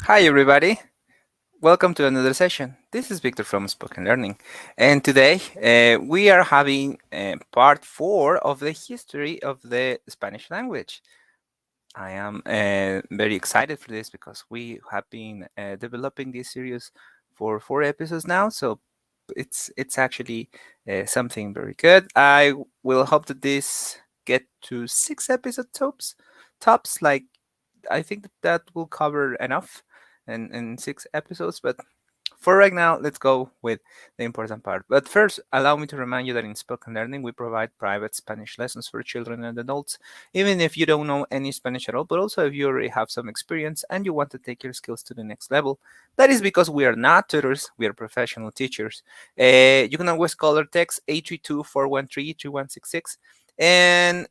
Hi, everybody. Welcome to another session. This is Victor from Spoken Learning, and today we are having part four of the history of the Spanish language. I am very excited for this because we have been developing this series for four episodes now, so it's actually something very good. I will hope that this get to six episode tops. Like I think that will cover enough in six episodes, but for right now, let's go with the important part. But first, allow me to remind you that in Spoken Learning, we provide private Spanish lessons for children and adults, even if you don't know any Spanish at all, but also if you already have some experience and you want to take your skills to the next level. That is because we are not tutors, we are professional teachers. You can always call our text 832-413-3166. And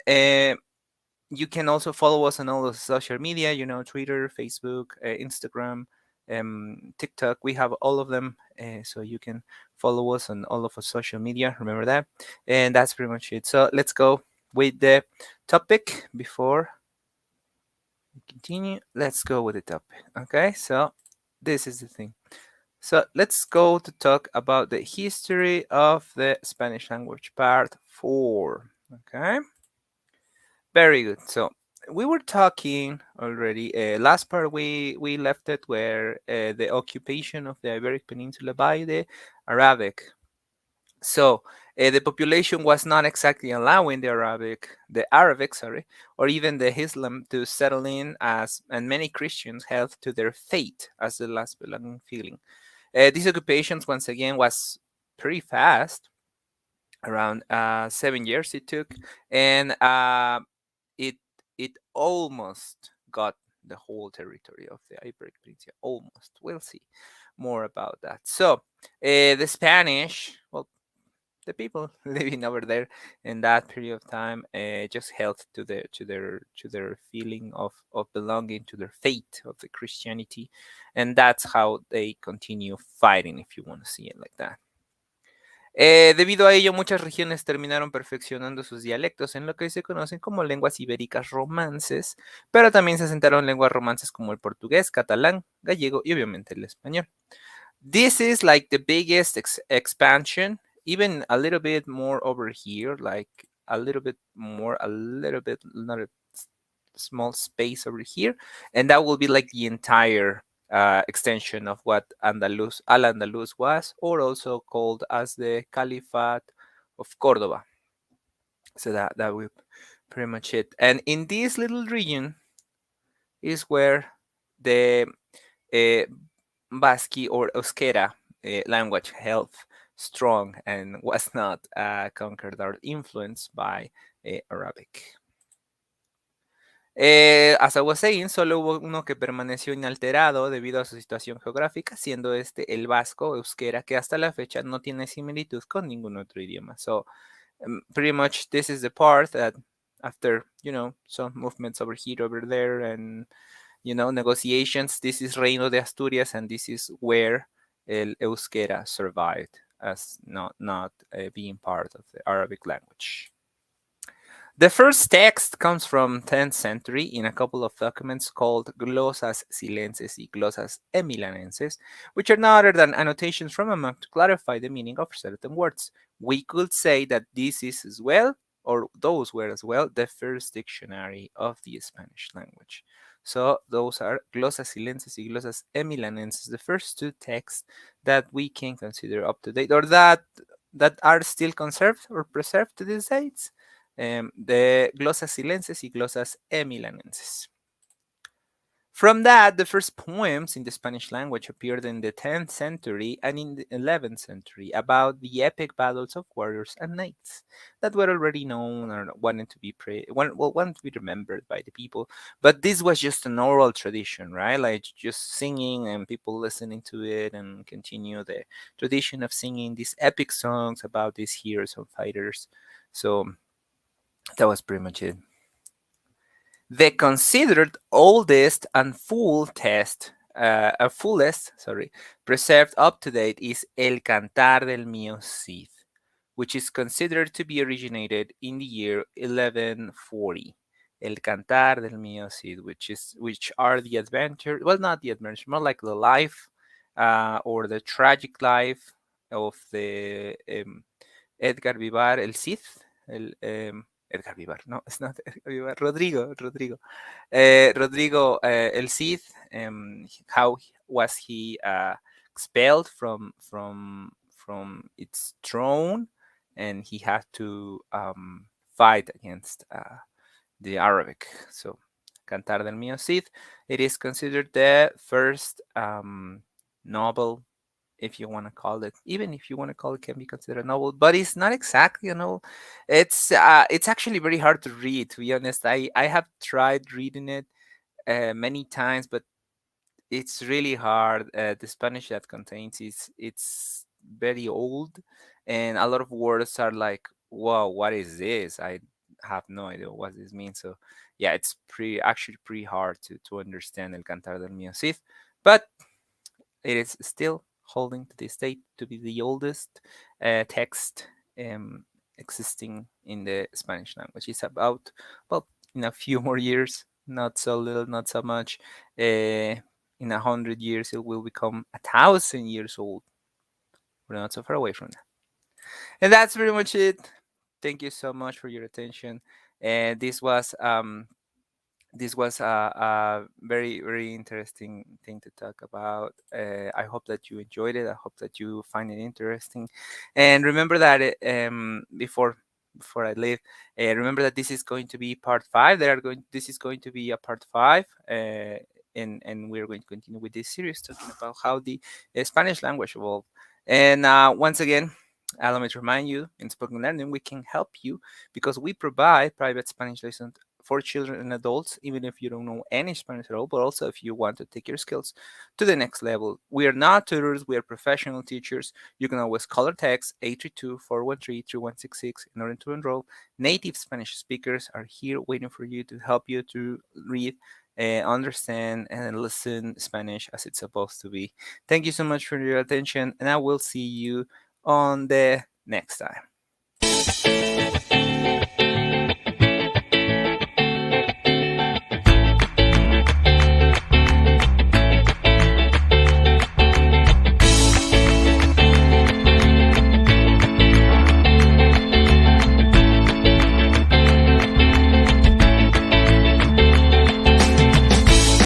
you can also follow us on all of social media, Twitter, Facebook, Instagram, TikTok. We have all of them. So you can follow us on all of our social media. Remember that. And that's pretty much it. So let's go with the topic before we continue. Let's go with the topic. Okay. So this is the thing. So let's go to talk about the history of the Spanish language, part four. Okay. Very good. So we were talking already. Last part we left it where the occupation of the Iberic Peninsula by the Arabic. So the population was not exactly allowing the Arabic, sorry, or even the Islam to settle in, as and many Christians held to their fate as the last belonging feeling. These occupations once again was pretty fast, around 7 years it took, and it it almost got the whole territory of the Iberic Peninsula. Almost. We'll see more about that. So the Spanish, well, the people living over there in that period of time just held to their feeling of belonging, to their fate of the Christianity, and that's how they continue fighting, if you want to see it like that. Debido a ello, muchas regiones terminaron perfeccionando sus dialectos en lo que se conocen como lenguas ibéricas romances, pero también se asentaron lenguas romances como el portugués, catalán, gallego y obviamente el español. This is like the biggest expansion, even a little bit more over here, like a little bit more, not a small space over here, and that will be like the entire extension of what Al-Andalus was, or also called as the Caliphate of Cordoba. So that will pretty much it. And in this little region is where the uh, Basque or Euskera language held strong and was not conquered or influenced by Arabic. As I was saying, solo hubo uno que permaneció inalterado debido a su situación geográfica, siendo este el vasco euskera, que hasta la fecha no tiene similitud con ningún otro idioma. So, pretty much this is the part that after, some movements over here, over there, and, negotiations, this is Reino de Asturias, and this is where el euskera survived as not being part of the Arabic language. The first text comes from 10th century in a couple of documents called glosas silenses y glosas emilanenses, which are no other than annotations from a monk to clarify the meaning of certain words. We could say that this is as well, or those were as well, the first dictionary of the Spanish language. So those are glosas silenses y glosas emilanenses, the first two texts that we can consider up to date, or that are still conserved or preserved to these dates. The glosas silenses y glosas emilanenses. From that, the first poems in the Spanish language appeared in the 10th century and in the 11th century about the epic battles of warriors and knights that were already known or wanted to be wanted to be remembered by the people. But this was just an oral tradition, right? Like just singing and people listening to it and continue the tradition of singing these epic songs about these heroes and fighters. So that was pretty much it. The considered oldest and fullest, preserved up to date is El Cantar del Mío Cid, which is considered to be originated in the year 1140. El Cantar del Mío Cid, which are the adventure, well, not the adventure, more like the life, or the tragic life of the Edgar Vivar, El Cid, Edgar Vivar, no, it's not Edgar Vivar, Rodrigo El Cid. How was he expelled from its throne, and he had to fight against the Arabic. So, Cantar del Mío Cid. It is considered the first novel, if you want to call it. Even if you want to call it, can be considered a novel, but it's not exactly a novel. It's actually very hard to read. To be honest, I have tried reading it many times, but it's really hard. The Spanish that contains is it's very old, and a lot of words are like, "Wow, what is this?" I have no idea what this means. So, yeah, it's pretty hard to understand El Cantar del Mío Cid, but it is still holding to this date to be the oldest text um, existing in the Spanish language. It's about, well, in a few more years, not so little, not so much. In 100 years, it will become 1,000 years old. We're not so far away from that. And that's pretty much it. Thank you so much for your attention. And this was a very very interesting thing to talk about. I hope that you enjoyed it. I hope that you find it interesting, and remember that before I leave, remember that this is going to be part five. This is going to be a part five. And we're going to continue with this series talking about how the Spanish language evolved. And once again, allow me to remind you, in Spoken Learning, we can help you because we provide private Spanish lessons for children and adults, even if you don't know any Spanish at all, but also if you want to take your skills to the next level. We are not tutors, we are professional teachers. You can always call our text 832-413-3166 in order to enroll. Native Spanish speakers are here waiting for you to help you to read, understand, and listen Spanish as it's supposed to be. Thank you so much for your attention, and I will see you on the next time.